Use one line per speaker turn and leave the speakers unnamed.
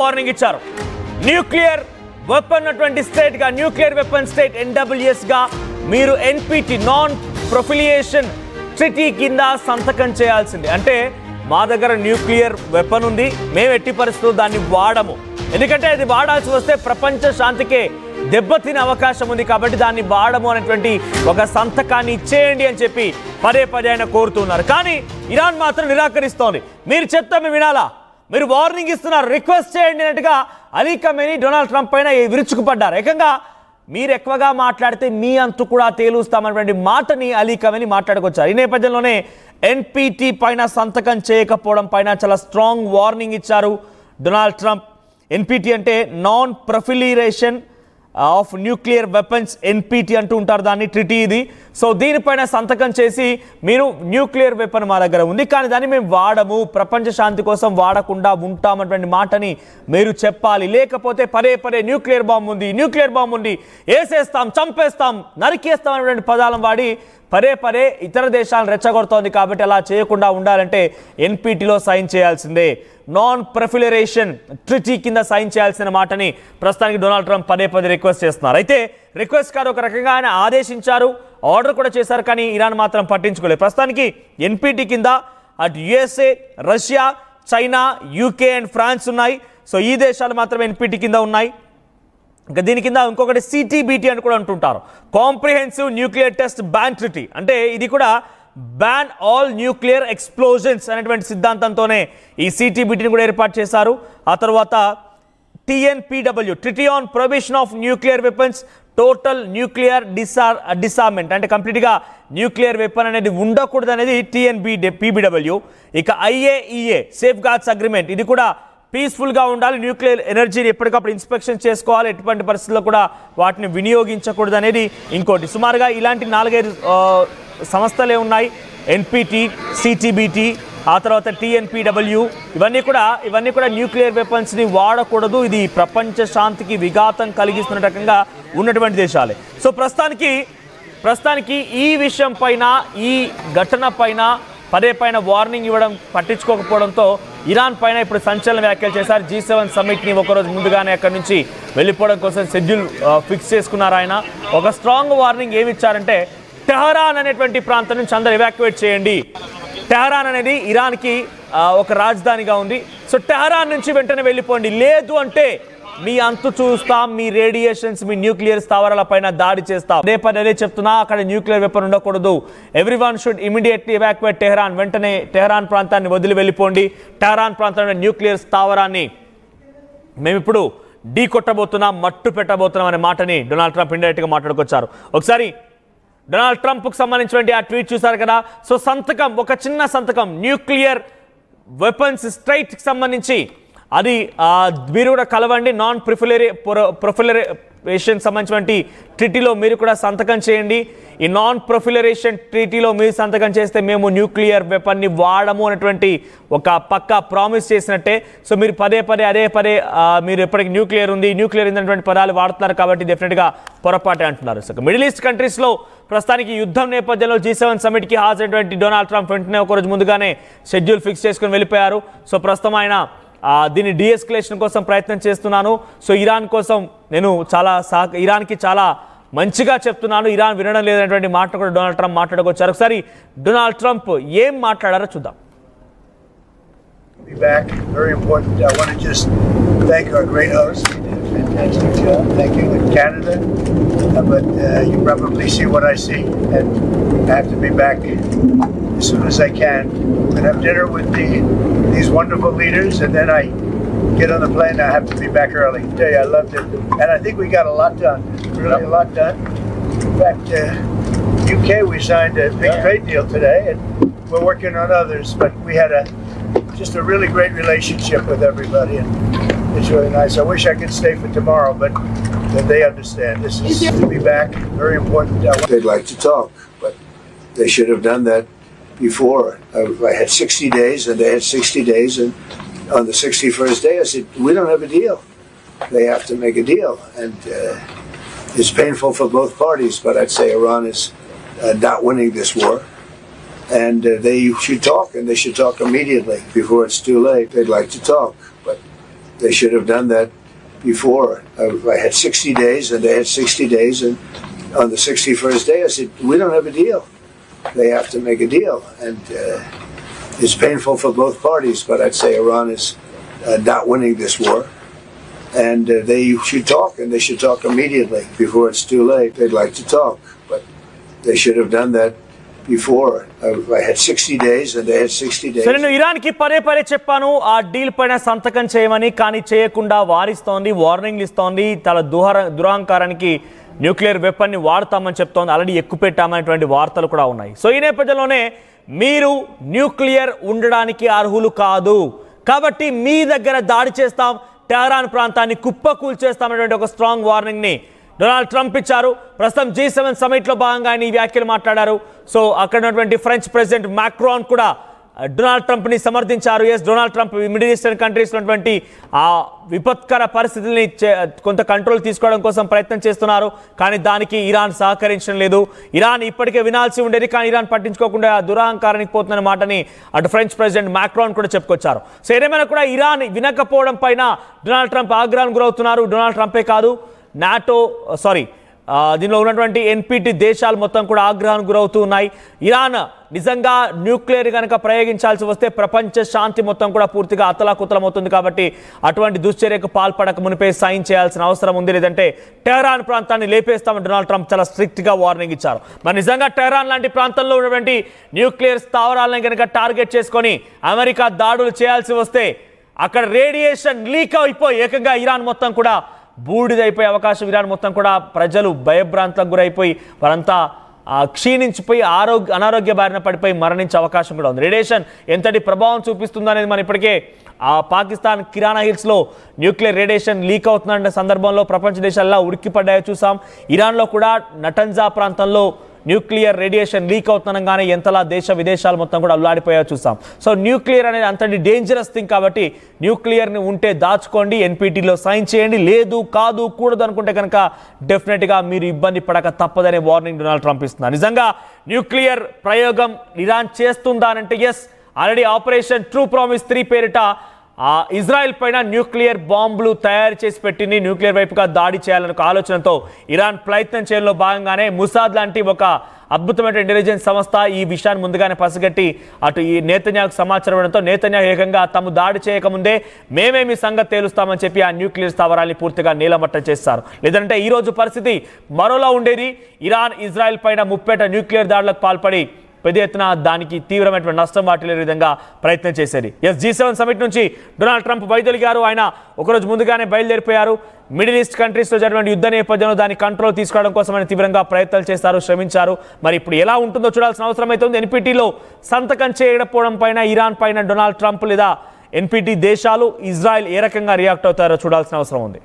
Warning ఇచ్చారు. Nuclear weapon అటువంటి state గా న్యూక్లియర్ వెపన్ స్టేట్ NWS గా మీరు NPT నాన్ ప్రొఫిలియేషన్ ట్రీటీ కింద సంతకం చేయాల్సింది. అంటే మా దగ్గర న్యూక్లియర్ వెపన్ ఉంది, మేము ఎట్టి పరిస్థితుల్లో దాన్ని వాడము, ఎందుకంటే అది వాడాల్సి వస్తే ప్రపంచ శాంతికే దెబ్బతినే అవకాశం ఉంది కాబట్టి దాన్ని వాడము అనేటువంటి ఒక సంతకాన్ని ఇచ్చేయండి అని చెప్పి పదే పదే ఆయన కోరుతున్నారు. కానీ ఇరాన్ మాత్రం నిరాకరిస్తోంది. మీరు చెప్తే మేము వినాలా, మీరు వార్నింగ్ ఇస్తున్నారు, రిక్వెస్ట్ చేయండి అన్నట్టుగా అలీ ఖమేనీ డొనాల్డ్ ట్రంప్ పైన విరుచుకుపడ్డారు. ఏకంగా మీరు ఎక్కువగా మాట్లాడితే మీ అంతు కూడా తేలుస్తామన్నటువంటి మాటని అలీ ఖమేనీ మాట్లాడుకొచ్చారు. ఈ నేపథ్యంలోనే NPT పైన సంతకం చేయకపోవడం పైన చాలా స్ట్రాంగ్ వార్నింగ్ ఇచ్చారు డొనాల్డ్ ట్రంప్. NPT అంటే non proliferation of nuclear weapons NPT అంటూ ఉంటారు దాన్ని, ట్రిటీ ఇది. సో దీనిపైన సంతకం చేసి మీరు న్యూక్లియర్ వెపన్ మా దగ్గర ఉంది కానీ దాన్ని మేము వాడము, ప్రపంచ శాంతి కోసం వాడకుండా ఉంటామన్నటువంటి మాటని మీరు చెప్పాలి. లేకపోతే పదే పదే న్యూక్లియర్ బాంబు ఉంది, న్యూక్లియర్ బాంబు ఉంది, వేసేస్తాం, చంపేస్తాం, నరికేస్తాం అనేటువంటి పదాలను వాడి పదే పదే ఇతర దేశాలను రెచ్చగొడుతోంది. కాబట్టి అలా చేయకుండా ఉండాలంటే NPTలో సైన్ చేయాల్సిందే, నాన్ ప్రొఫిలరేషన్ ట్రిటీ కింద సైన్ చేయాల్సిన మాటని ప్రస్తుతానికి డొనాల్డ్ ట్రంప్ పదే పదే రిక్వెస్ట్ చేస్తున్నారు. అయితే రిక్వెస్ట్ కాదు, ఒక రకంగా ఆయన ఆదేశించారు, ఆర్డర్ కూడా చేశారు, కానీ ఇరాన్ మాత్రం పట్టించుకోలేదు. ప్రస్తుతానికి NPT కింద అటు USA, Russia, China, UK and France ఉన్నాయి. సో ఈ దేశాలు మాత్రం NPT కింద ఉన్నాయి. ఇంకా దీని కింద ఇంకొకటి CTBT అని కూడా అంటుంటారు, comprehensive nuclear test ban treaty. అంటే ఇది కూడా బ్యాన్ ఆల్ న్యూక్లియర్ ఎక్స్ప్లోజన్స్ అనేటువంటి సిద్ధాంతంతోనే ఈ CTBTని కూడా ఏర్పాటు చేశారు. ఆ తర్వాత TNPW treaty on prohibition of nuclear weapons total nuclear disarmament, అంటే కంప్లీట్గా న్యూక్లియర్ వెపన్ అనేది ఉండకూడదు అనేది TNPBW. ఇక IAEA సేఫ్ గార్డ్స్ అగ్రిమెంట్, ఇది కూడా పీస్ఫుల్గా ఉండాలి, న్యూక్లియర్ ఎనర్జీని ఎప్పటికప్పుడు ఇన్స్పెక్షన్ చేసుకోవాలి, ఎటువంటి పరిస్థితుల్లో కూడా వాటిని వినియోగించకూడదు అనేది ఇంకోటి. సుమారుగా ఇలాంటి 4-5 సంస్థలే ఉన్నాయి, NPT, CTBT, ఆ తర్వాత TNPW. ఇవన్నీ కూడా న్యూక్లియర్ వెపన్స్ని వాడకూడదు, ఇది ప్రపంచ శాంతికి విఘాతం కలిగిస్తున్న రకంగా ఉన్నటువంటి దేశాలే. సో ప్రస్తుతానికి ఈ విషయం పైన, ఈ ఘటన పైన పదే పైన వార్నింగ్ ఇవ్వడం పట్టించుకోకపోవడంతో ఇరాన్ పైన ఇప్పుడు సంచలన వ్యాఖ్యలు చేశారు. G7 సమ్మిట్ని ఒకరోజు ముందుగానే అక్కడి నుంచి వెళ్ళిపోవడం కోసం షెడ్యూల్ ఫిక్స్ చేసుకున్నారు ఆయన. ఒక స్ట్రాంగ్ వార్నింగ్ ఏమి ఇచ్చారంటే, టెహరాన్ అనేటువంటి ప్రాంతం నుంచి అందరూ ఎవాక్యువేట్ చేయండి. టెహరాన్ అనేది ఇరాన్కి ఒక రాజధానిగా ఉంది. సో టెహరాన్ నుంచి వెంటనే వెళ్ళిపోండి, లేదు అంటే మీ అంతు చూస్తాం, మీ రేడియేషన్స్, మీ న్యూక్లియర్ స్థావరాల పైన దాడి చేస్తాం. అదే చెప్తున్నా, అక్కడ న్యూక్లియర్ వెపన్ ఉండకూడదు. Everyone should immediately evacuate Tehran, వెంటనే టెహరాన్ ప్రాంతాన్ని వదిలి వెళ్ళిపోండి. టెహరాన్ ప్రాంతంలో న్యూక్లియర్ స్థావరాన్ని మేము ఇప్పుడు ఢీ కొట్టబోతున్నాం, మట్టు పెట్టబోతున్నాం అనే మాటని డొనాల్డ్ ట్రంప్ ఇండైరెక్ట్గా మాట్లాడుకొచ్చారు. ఒకసారి డొనాల్డ్ ట్రంప్కు సంబంధించినటువంటి ఆ ట్వీట్ చూశారు కదా. సో సంతకం, ఒక చిన్న సంతకం, న్యూక్లియర్ వెపన్స్ స్ట్రైట్కి సంబంధించి అది మీరు కూడా కలవండి, నాన్ ప్రొఫిలరేషన్ సంబంధించినటువంటి ట్రీటీలో మీరు కూడా సంతకం చేయండి. ఈ నాన్ ప్రొఫిలరేషన్ ట్రీటీలో మీరు సంతకం చేస్తే మేము న్యూక్లియర్ వెపన్ని వాడము అనేటువంటి ఒక పక్కా ప్రామిస్ చేసినట్టే. సో మీరు పదే మీరు ఎప్పటికీ న్యూక్లియర్ ఉన్నటువంటి పదాలు వాడుతున్నారు కాబట్టి డెఫినెట్గా పొరపాటే అంటున్నారు. సో మిడిల్ ఈస్ట్ కంట్రీస్లో ప్రస్తుతానికి యుద్ధం నేపథ్యంలో G7 సమ్మిట్కి హాజరైనటువంటి డొనాల్డ్ ట్రంప్ వెంటనే ఒకరోజు ముందుగానే షెడ్యూల్ ఫిక్స్ చేసుకుని వెళ్ళిపోయారు. సో ప్రస్తుతం ఆయన దీన్ని డీఎస్కలేషన్ కోసం ప్రయత్నం చేస్తున్నాను. సో ఇరాన్ కోసం నేను ఇరాన్కి చాలా మంచిగా చెప్తున్నాను, ఇరాన్ వినడం లేదనేటువంటి మాట కూడా డొనాల్డ్ ట్రంప్ మాట్లాడుకొచ్చారు. ఒకసారి డొనాల్డ్ ట్రంప్ ఏం మాట్లాడారో చూద్దాం.
Be back. Very important. I want to just thank our great host. He did a fantastic job. Thank you in Canada. But you probably see what I see, and I have to be back as soon as I can. I'm going to have dinner with these wonderful leaders, and then I get on the plane. I have to be back early. I tell you, I loved it, and I think we got a lot done. Really, a lot done. In fact, UK, we signed a big trade deal today, and we're working on others. But we had just a really great relationship with everybody, and it's really nice. I wish I could stay for tomorrow, but they understand. This is to be back. Very important. They'd like to talk, but they should have done that before. I had 60 days, and they had 60 days, and on the 61st day, I said, we don't have a deal. They have to make a deal, and it's painful for both parties, but I'd say Iran is not winning this war. And they should talk, and they should talk immediately before it's too late. They'd like to talk, but They should have done that before. I had 60 days, and they had 60 days, and on the 61st day, I said, we don't have a deal. They have to make a deal, and it's painful for both parties, but I'd say Iran is not winning this war, and they should talk, and they should talk immediately before it's too late. They'd like to talk, but they should have done that before. I had 60 days, and they had 60 days.
So నేను ఇరాన్కి పదే చెప్పాను ఆ deal పైన సంతకం చేయమని, కానీ చేయకుండా వారిస్తోంది, వార్నింగ్లు ఇస్తోంది, తన దురహంకారానికి న్యూక్లియర్ వెపన్ని వాడతామని చెప్తోంది, ఆల్రెడీ ఎక్కుపెట్టామనేటువంటి వార్తలు కూడా ఉన్నాయి. సో ఈ నేపథ్యంలోనే మీరు న్యూక్లియర్ ఉండడానికి అర్హులు కాదు, కాబట్టి మీ దగ్గర దాడి చేస్తాం, టెహరాన్ ప్రాంతాన్ని కుప్పకూల్చేస్తామనేటువంటి ఒక స్ట్రాంగ్ వార్నింగ్ని డొనాల్డ్ ట్రంప్ ఇచ్చారు. ప్రస్తుతం G7 సమిట్లో భాగంగా ఆయన ఈ వ్యాఖ్యలు మాట్లాడారు. సో అక్కడ ఉన్నటువంటి ఫ్రెంచ్ ప్రెసిడెంట్ మాక్రాన్ కూడా డొనాల్డ్ ట్రంప్ని సమర్థించారు. Donald Trump middle eastern countries ఉన్నటువంటి ఆ విపత్కర పరిస్థితుల్ని కొంత కంట్రోల్ తీసుకోవడం కోసం ప్రయత్నం చేస్తున్నారు, కానీ దానికి ఇరాన్ సహకరించడం లేదు. ఇరాన్ ఇప్పటికే వినాల్సి ఉండేది, కానీ ఇరాన్ పట్టించుకోకుండా దురహంకారానికి పోతున్న మాటని అటు ఫ్రెంచ్ ప్రెసిడెంట్ మాక్రాన్ కూడా చెప్పుకొచ్చారు. సో ఏదేమైనా కూడా ఇరాన్ వినకపోవడం పైన డొనాల్డ్ ట్రంప్ ఆగ్రహానికి గురవుతున్నారు. డొనాల్డ్ ట్రంపే కాదు, దీనిలో ఉన్నటువంటి NPT దేశాలు మొత్తం కూడా ఆగ్రహానికి గురవుతూ ఉన్నాయి. ఇరాన్ నిజంగా న్యూక్లియర్ కనుక ప్రయోగించాల్సి వస్తే ప్రపంచ శాంతి మొత్తం కూడా పూర్తిగా అతలాకుతలమవుతుంది. కాబట్టి అటువంటి దుశ్చర్యకు పాల్పడక మునిపే సైన్ చేయాల్సిన అవసరం ఉంది, లేదంటే టెహరాన్ ప్రాంతాన్ని లేపేస్తామని డొనాల్డ్ ట్రంప్ చాలా స్ట్రిక్ట్గా వార్నింగ్ ఇచ్చారు. మరి నిజంగా టెహరాన్ లాంటి ప్రాంతంలో ఉన్నటువంటి న్యూక్లియర్ స్థావరాలను కనుక టార్గెట్ చేసుకొని అమెరికా దాడులు చేయాల్సి వస్తే అక్కడ రేడియేషన్ లీక్ అయిపోయి ఏకంగా ఇరాన్ మొత్తం కూడా బూడిదైపోయే అవకాశం, ఇరాన్ మొత్తం కూడా ప్రజలు భయభ్రాంతులకు గురైపోయి వారంతా క్షీణించిపోయి అనారోగ్య బారిన పడిపోయి మరణించే అవకాశం కూడా ఉంది. రేడియేషన్ ఎంతటి ప్రభావం చూపిస్తుందో అనేది మనం ఇప్పటికే పాకిస్తాన్ కిరాణా హిల్స్లో న్యూక్లియర్ రేడియేషన్ లీక్ అవుతున్న సందర్భంలో ప్రపంచ దేశాల్లో ఉడికిపడ్డాయో చూసాం. ఇరాన్లో కూడా నటంజా ప్రాంతంలో న్యూక్లియర్ రేడియేషన్ లీక్ అవుతుండగానే ఎంతలా దేశ విదేశాలు మొత్తం కూడా అల్లాడిపోయాయో చూసాం. సో న్యూక్లియర్ అనేది అంతటి డేంజరస్ థింగ్, కాబట్టి న్యూక్లియర్ని ఉంటే దాచుకోండి, NPTలో సైన్ చేయండి, లేదు కాదు కూడదు అనుకుంటే కనుక డెఫినెట్గా మీరు ఇబ్బంది పడక తప్పదనే వార్నింగ్ డొనాల్డ్ ట్రంప్ ఇస్తున్నారు. నిజంగా న్యూక్లియర్ ప్రయోగం ఇరాన్ చేస్తుందా అంటే yes, already operation true promise 3 పేరిట ఇజ్రాయెల్ పైన న్యూక్లియర్ బాంబులు తయారు చేసి పెట్టింది. న్యూక్లియర్ వైపుగా దాడి చేయాలనే ఆలోచనతో ఇరాన్ ప్రయత్నం చేయడంలో భాగంగానే ముసాద్ లాంటి ఒక అద్భుతమైన ఇంటెలిజెన్స్ సంస్థ ఈ విషయాన్ని ముందుగానే పసిగట్టి అటు ఈ నేతన్యాహుకు సమాచారం ఇవ్వడంతో నేతన్యాహు ఏకంగా తాము దాడి చేయకముందే మేమే మీ సంగతి తేలుస్తామని చెప్పి ఆ న్యూక్లియర్ స్థావరాన్ని పూర్తిగా నీలమట్టం చేస్తారు. లేదంటే ఈ రోజు పరిస్థితి మరోలా ఉండేది. ఇరాన్ ఇజ్రాయెల్ పైన ముప్పేట న్యూక్లియర్ దాడులకు పాల్పడి పెద్ద ఎత్తున దానికి తీవ్రమైనటువంటి నష్టం వాటిల్లే విధంగా ప్రయత్నం చేసేది. G7 సమిట్ నుంచి డొనాల్డ్ ట్రంప్ వైదొలిగారు. ఆయన ఒకరోజు ముందుగానే బయలుదేరిపోయారు. మిడిల్ ఈస్ట్ కంట్రీస్లో జరిగిన యుద్ధ నేపథ్యంలో దాన్ని కంట్రోల్ తీసుకోవడం కోసం ఆయన తీవ్రంగా ప్రయత్నాలు చేశారు, శ్రమించారు. మరి ఇప్పుడు ఎలా ఉంటుందో చూడాల్సిన అవసరం అయితే ఉంది. NPTలో సంతకం చేయకపోవడం పైన ఇరాన్ పైన డొనాల్డ్ ట్రంప్ లేదా NPT దేశాలు ఇజ్రాయెల్ ఏ రకంగా రియాక్ట్ అవుతారో చూడాల్సిన అవసరం ఉంది.